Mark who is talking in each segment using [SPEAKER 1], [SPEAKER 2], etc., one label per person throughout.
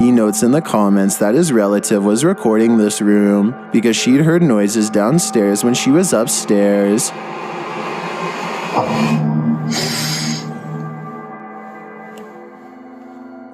[SPEAKER 1] He notes in the comments that his relative was recording this room because she'd heard noises downstairs when she was upstairs.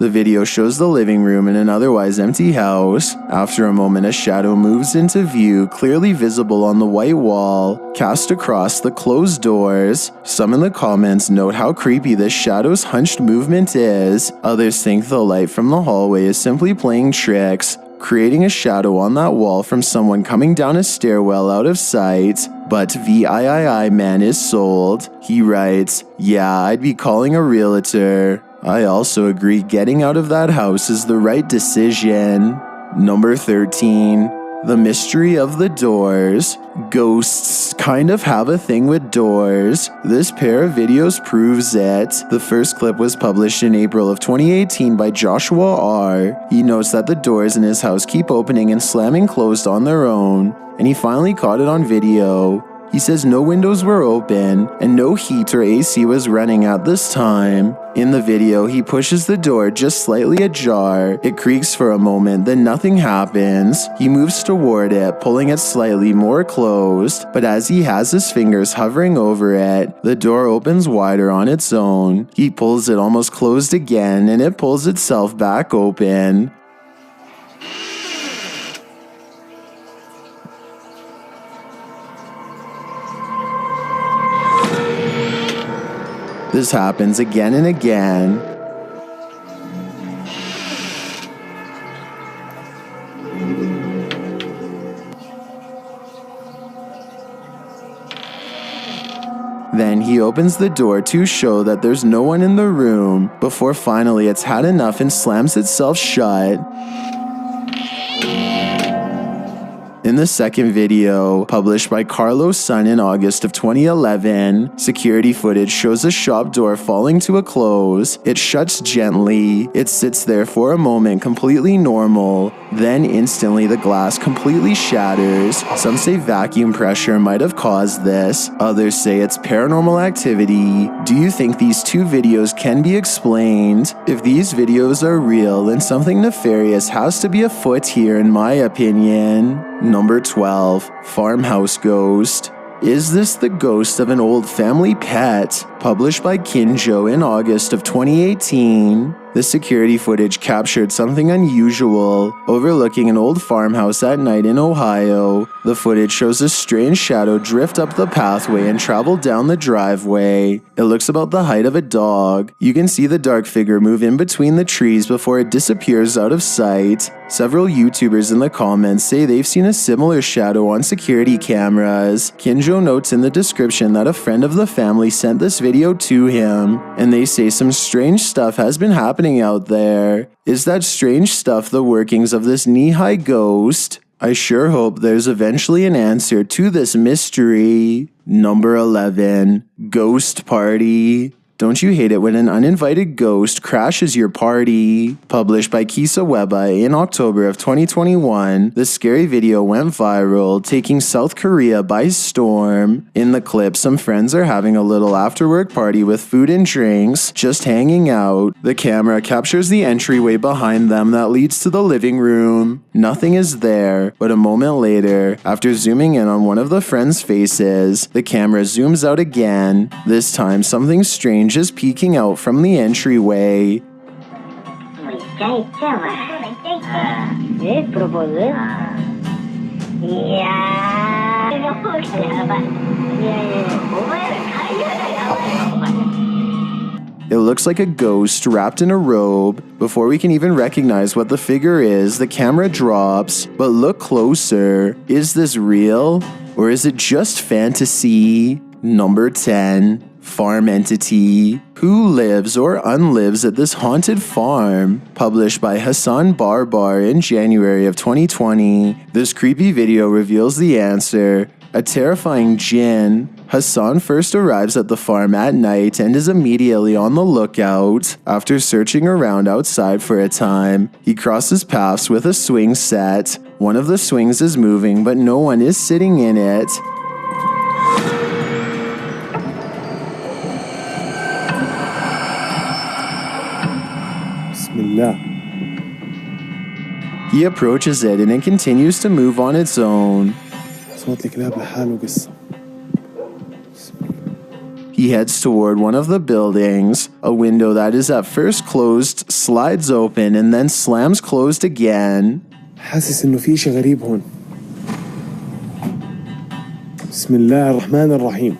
[SPEAKER 1] The video shows the living room in an otherwise empty house. After a moment, a shadow moves into view, clearly visible on the white wall, cast across the closed doors. Some in the comments note how creepy this shadow's hunched movement is. Others think the light from the hallway is simply playing tricks, creating a shadow on that wall from someone coming down a stairwell out of sight. But VIII man is sold. He writes, "Yeah, I'd be calling a realtor. I also agree getting out of that house is the right decision." Number 13. The mystery of the doors. Ghosts kind of have a thing with doors. This pair of videos proves it. The first clip was published in April of 2018 by Joshua R. He notes that the doors in his house keep opening and slamming closed on their own, and he finally caught it on video. He says no windows were open and no heat or AC was running at this time. In the video, he pushes the door just slightly ajar. It creaks for a moment, then nothing happens. He moves toward it, pulling it slightly more closed, but as he has his fingers hovering over it, the door opens wider on its own. He pulls it almost closed again, and it pulls itself back open. This happens again and again. Then he opens the door to show that there's no one in the room, before finally it's had enough and slams itself shut. In the second video, published by Carlos Sun in August of 2011, security footage shows a shop door falling to a close. It shuts gently. It sits there for a moment completely normal. Then instantly the glass completely shatters. Some say vacuum pressure might have caused this. Others say it's paranormal activity. Do you think these two videos can be explained? If these videos are real, then something nefarious has to be afoot here in my opinion. Number 12. Farmhouse Ghost. Is this the ghost of an old family pet? Published by Kinjo in August of 2018. The security footage captured something unusual, overlooking an old farmhouse at night in Ohio. The footage shows a strange shadow drift up the pathway and travel down the driveway. It looks about the height of a dog. You can see the dark figure move in between the trees before it disappears out of sight. Several YouTubers in the comments say they've seen a similar shadow on security cameras. Kinjo notes in the description that a friend of the family sent this video to him, and they say some strange stuff has been happening out there. Is that strange stuff the workings of this knee-high ghost? I sure hope there's eventually an answer to this mystery. Number 11. Ghost Party. Don't you hate it when an uninvited ghost crashes your party? Published by Kisa Weba in October of 2021, the scary video went viral, taking South Korea by storm. In the clip, some friends are having a little after-work party with food and drinks, just hanging out. The camera captures the entryway behind them that leads to the living room. Nothing is there, but a moment later, after zooming in on one of the friends' faces, the camera zooms out again. This time, something strange is peeking out from the entryway. It looks like a ghost wrapped in a robe. Before we can even recognize what the figure is, the camera drops. But look closer. Is this real? Or is it just fantasy? Number 10. Farm Entity. Who lives or unlives at this haunted farm? Published by Hassan Barbar in January of 2020. This creepy video reveals the answer. A terrifying jinn. Hassan first arrives at the farm at night and is immediately on the lookout. After searching around outside for a time, he crosses paths with a swing set. One of the swings is moving, but no one is sitting in it.
[SPEAKER 2] Bismillah.
[SPEAKER 1] He approaches it and it continues to move on its own.
[SPEAKER 2] صوت الكلاب لحاله قصة.
[SPEAKER 1] He heads toward one of the buildings. A window that is at first closed slides open and then slams closed again.
[SPEAKER 2] حاسس إنه في شيء غريب هون. بسم الله الرحمن الرحيم.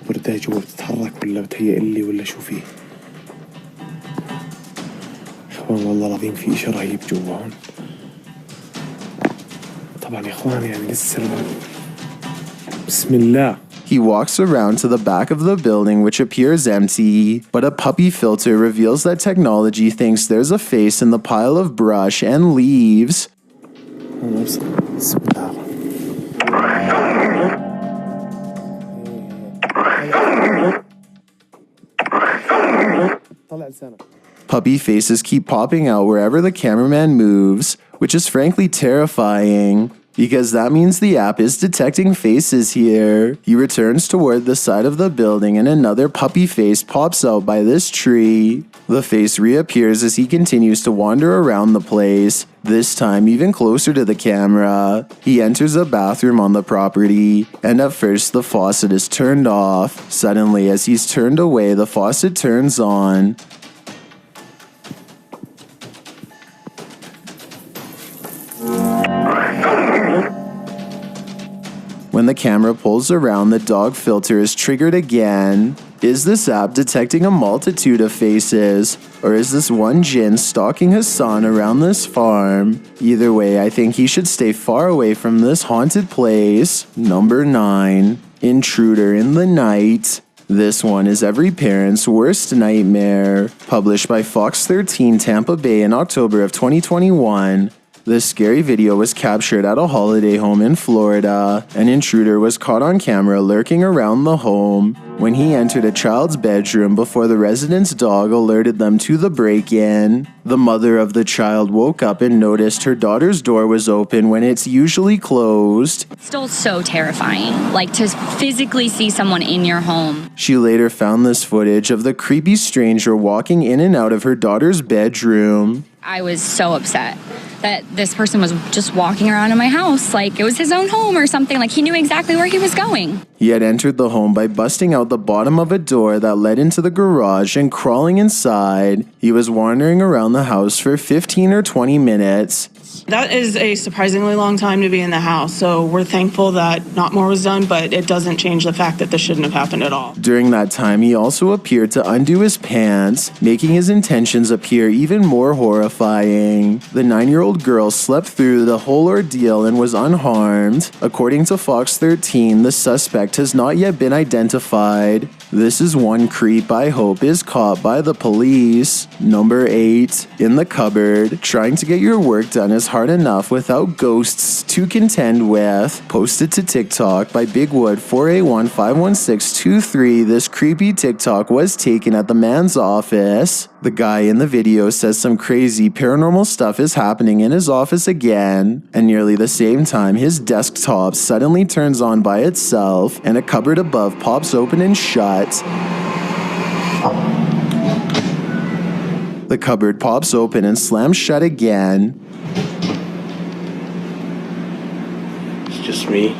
[SPEAKER 2] وردها جوا بتتحرك ولا بتهيأ لي ولا شو فيه؟ إخوان والله العظيم في إشي رهيب جوا هون. طبعا يا إخوان يعني لسه بسم الله.
[SPEAKER 1] He walks around to the back of the building, which appears empty, but a puppy filter reveals that technology thinks there's a face in the pile of brush and leaves.
[SPEAKER 2] بسم الله. طلع لسانك.
[SPEAKER 1] Puppy faces keep popping out wherever the cameraman moves, which is frankly terrifying, because that means the app is detecting faces here. He returns toward the side of the building and another puppy face pops out by this tree. The face reappears as he continues to wander around the place, this time even closer to the camera. He enters a bathroom on the property, and at first the faucet is turned off. Suddenly, as he's turned away, the faucet turns on. When the camera pulls around, the dog filter is triggered again. Is this app detecting a multitude of faces? Or is this one Jinn stalking Hassan around this farm? Either way, I think he should stay far away from this haunted place. Number 9. Intruder in the Night. This one is every parent's worst nightmare. Published by Fox 13 Tampa Bay in October of 2021. This scary video was captured at a holiday home in Florida. An intruder was caught on camera lurking around the home when he entered a child's bedroom before the resident's dog alerted them to the break-in. The mother of the child woke up and noticed her daughter's door was open when it's usually closed.
[SPEAKER 3] Still so terrifying, like to physically see someone in your home.
[SPEAKER 1] She later found this footage of the creepy stranger walking in and out of her daughter's bedroom.
[SPEAKER 3] I was so upset that this person was just walking around in my house like it was his own home or something, like he knew exactly where he was going.
[SPEAKER 1] He had entered the home by busting out the bottom of a door that led into the garage and crawling inside. He was wandering around the house for 15 or 20 minutes.
[SPEAKER 4] That is a surprisingly long time to be in the house, so we're thankful that not more was done, but it doesn't change the fact that this shouldn't have happened at all.
[SPEAKER 1] During that time, he also appeared to undo his pants, making his intentions appear even more horrifying. The 9-year-old girl slept through the whole ordeal and was unharmed. According to Fox 13, the suspect has not yet been identified. This is one creep I hope is caught by the police. Number 8. In the cupboard. Trying to get your work done is hard enough without ghosts to contend with. Posted to TikTok by BigWood48151623. This creepy TikTok was taken at the man's office. The guy in the video says some crazy paranormal stuff is happening in his office again, and nearly the same time his desktop suddenly turns on by itself and a cupboard above pops open and shut. The cupboard pops open and slams shut again.
[SPEAKER 5] It's just me.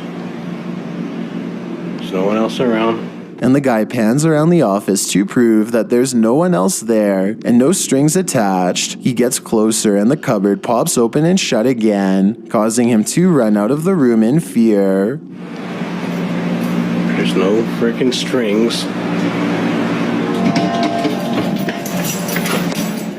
[SPEAKER 5] There's no one else around.
[SPEAKER 1] And the guy pans around the office to prove that there's no one else there and no strings attached. He gets closer and the cupboard pops open and shut again, causing him to run out of the room in fear.
[SPEAKER 5] There's no freaking strings.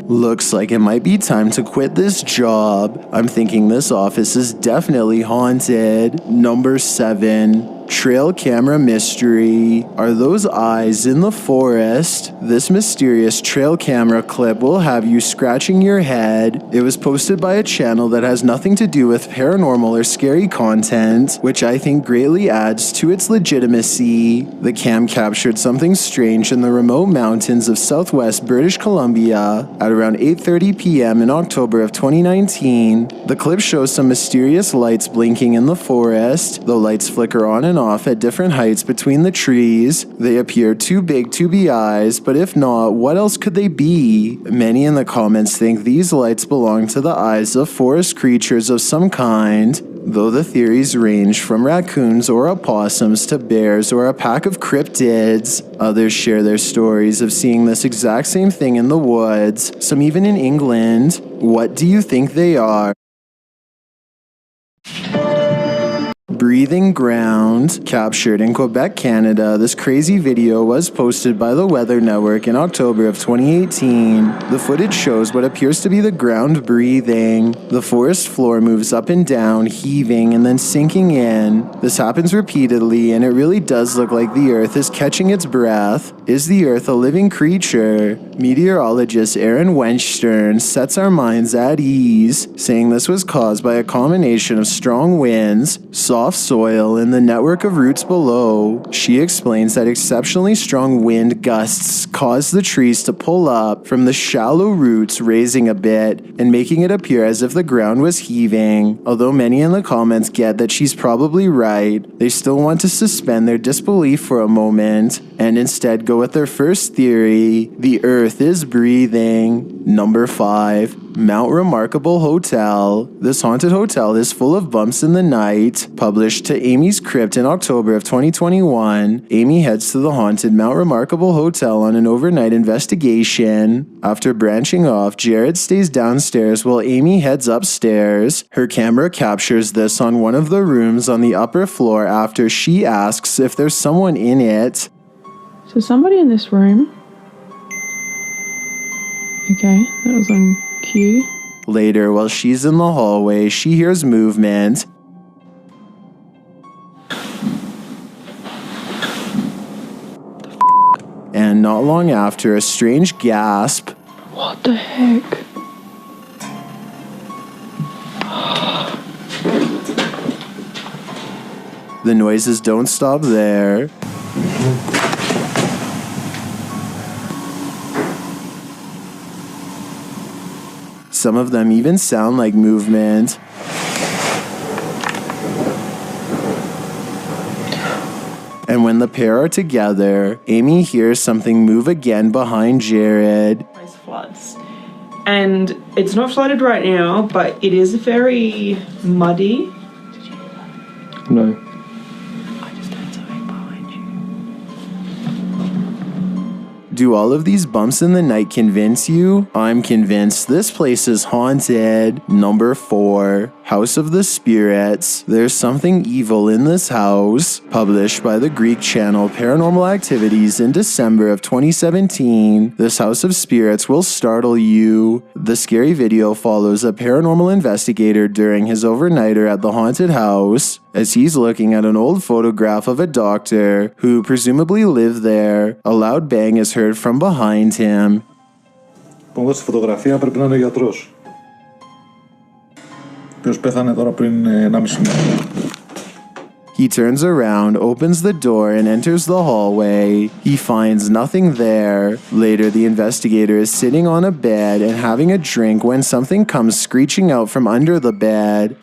[SPEAKER 1] Looks like it might be time to quit this job. I'm thinking this office is definitely haunted. Number 7. Trail camera mystery. Are those eyes in the forest? This mysterious trail camera clip will have you scratching your head. It was posted by a channel that has nothing to do with paranormal or scary content, which I think greatly adds to its legitimacy. The cam captured something strange in the remote mountains of southwest British Columbia at around 8:30 p.m. in October of 2019. The clip shows some mysterious lights blinking in the forest. The lights flicker on and on off at different heights between the trees. They appear too big to be eyes, but if not, what else could they be? Many in the comments think these lights belong to the eyes of forest creatures of some kind, though the theories range from raccoons or opossums to bears or a pack of cryptids. Others share their stories of seeing this exact same thing in the woods, some even in England. What do you think they are? Breathing ground. Captured in Quebec, Canada, this crazy video was posted by the Weather Network in October of 2018. The footage shows what appears to be the ground breathing. The forest floor moves up and down, heaving and then sinking in. This happens repeatedly, and it really does look like the earth is catching its breath. Is the earth a living creature? Meteorologist Aaron Wenstern sets our minds at ease, saying this was caused by a combination of strong winds, soft soil, and the network of roots below. She explains that exceptionally strong wind gusts caused the trees to pull up from the shallow roots, raising a bit and making it appear as if the ground was heaving. Although many in the comments get that she's probably right, they still want to suspend their disbelief for a moment and instead go with their first theory: the earth is breathing. Number 5. Mount Remarkable Hotel. This haunted hotel is full of bumps in the night. Published to Amy's Crypt in October of 2021, Amy heads to the haunted Mount Remarkable Hotel on an overnight investigation. After branching off, Jared stays downstairs while Amy heads upstairs. Her camera captures this on one of the rooms on the upper floor after she asks if there's someone in it.
[SPEAKER 6] So somebody in this room. Okay, that was on cue.
[SPEAKER 1] Later, while she's in the hallway, she hears movement. And not long after, a strange gasp.
[SPEAKER 6] What the heck?
[SPEAKER 1] The noises don't stop there. Some of them even sound like movement. And when the pair are together, Amy hears something move again behind Jared.
[SPEAKER 6] Floods. And it's not flooded right now, but it is very muddy.
[SPEAKER 5] No.
[SPEAKER 1] Do all of these bumps in the night convince you? I'm convinced this place is haunted. Number 4. House of the Spirits. There's something evil in this house. Published by the Greek channel Paranormal Activities in December of 2017, this House of Spirits will startle you. The scary video follows a paranormal investigator during his overnighter at the haunted house. As he's looking at an old photograph of a doctor who presumably lived there, a loud bang is heard from behind him.
[SPEAKER 7] Όμως στη φωτογραφία πρέπει να είναι ο γιατρός, ο οποίος πέθανε τώρα πριν 1,5 μήνα.
[SPEAKER 1] He turns around, opens the door, and enters the hallway. He finds nothing there. Later, the investigator is sitting on a bed and having a drink when something comes screeching out from under the bed.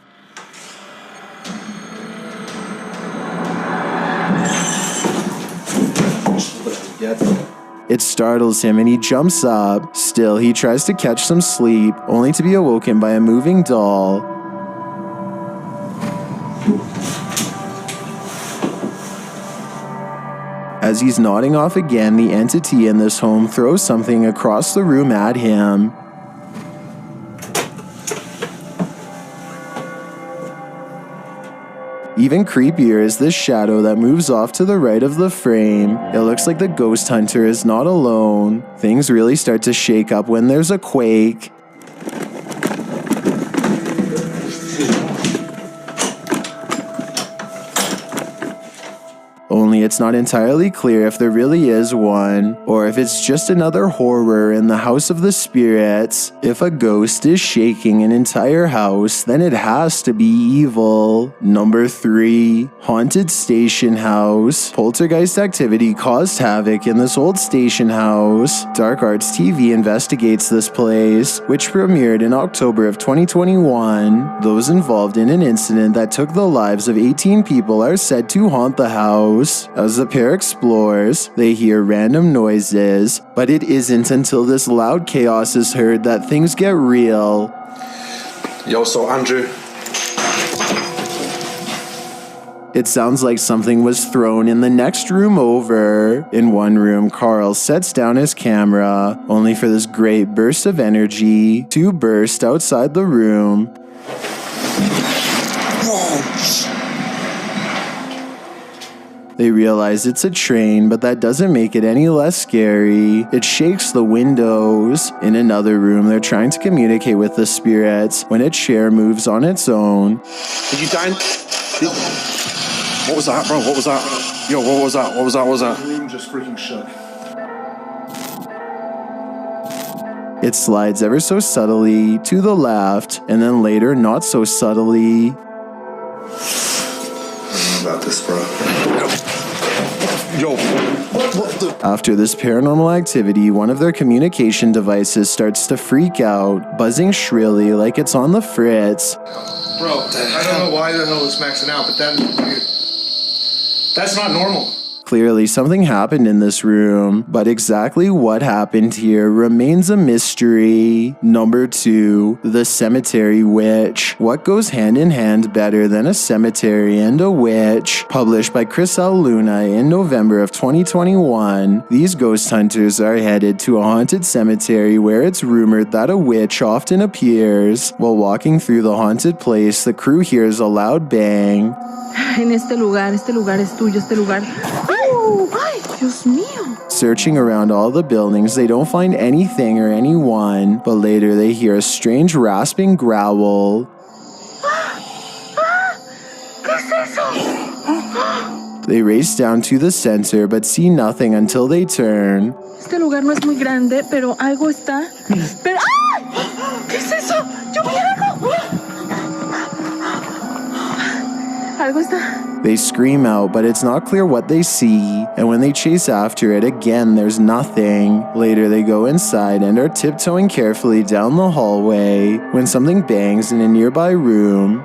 [SPEAKER 1] It startles him and he jumps up. Still, he tries to catch some sleep, only to be awoken by a moving doll. As he's nodding off again, the entity in this home throws something across the room at him. Even creepier is this shadow that moves off to the right of the frame. It looks like the ghost hunter is not alone. Things really start to shake up when there's a quake. Only it's not entirely clear if there really is one, or if it's just another horror in the house of the spirits. If a ghost is shaking an entire house, then it has to be evil. Number 3. Haunted station house. Poltergeist activity caused havoc in this old station house. Dark Arts TV investigates this place, which premiered in October of 2021. Those involved in an incident that took the lives of 18 people are said to haunt the house. As the pair explores, they hear random noises, but it isn't until this loud chaos is heard that things get real.
[SPEAKER 8] Yo, so Andrew.
[SPEAKER 1] It sounds like something was thrown in the next room over. In one room, Carl sets down his camera, only for this great burst of energy to burst outside the room. They realize it's a train, but that doesn't make it any less scary. It shakes the windows. In another room, they're trying to communicate with the spirits when a chair moves on its own.
[SPEAKER 8] Are you dying? What was that, bro? What was that? Yo, what was that? What was that? What was that?
[SPEAKER 7] The room just freaking shook.
[SPEAKER 1] It slides ever so subtly to the left, and then later not so subtly.
[SPEAKER 8] I don't know about this, bro. Yo, what the?
[SPEAKER 1] After this paranormal activity, one of their communication devices starts to freak out, buzzing shrilly like it's on the fritz.
[SPEAKER 7] Bro, I don't know why the hell it's maxing out, but that's not normal.
[SPEAKER 1] Clearly, something happened in this room, but exactly what happened here remains a mystery. Number 2, the cemetery witch. What goes hand in hand better than a cemetery and a witch? Published by Chris L. Luna in November of 2021, these ghost hunters are headed to a haunted cemetery where it's rumored that a witch often appears. While walking through the haunted place, the crew hears a loud bang.
[SPEAKER 9] En este lugar es tuyo, este lugar. ¡Ay, Dios mío!
[SPEAKER 1] Searching around all the buildings, they don't find anything or anyone, but later they hear a strange rasping growl.
[SPEAKER 9] ¿Qué es eso?
[SPEAKER 1] They race down to the center, but see nothing until they turn.
[SPEAKER 9] Este lugar no es muy grande, pero algo está. Pero, ¡ay! ¿Qué es eso? ¡Yo vi algo! Algo está.
[SPEAKER 1] They scream out, but it's not clear what they see, and when they chase after it again, there's nothing. Later, they go inside and are tiptoeing carefully down the hallway when something bangs in a nearby room.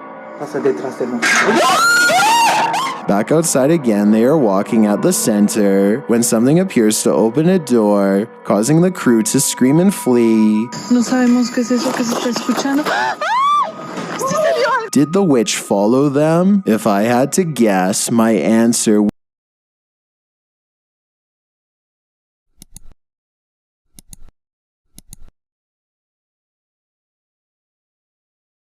[SPEAKER 1] Back outside again, they are walking at the center when something appears to open a door, causing the crew to scream and flee.
[SPEAKER 9] No sabemos qué es eso que se está escuchando.
[SPEAKER 1] Did the witch follow them? If I had to guess, my answer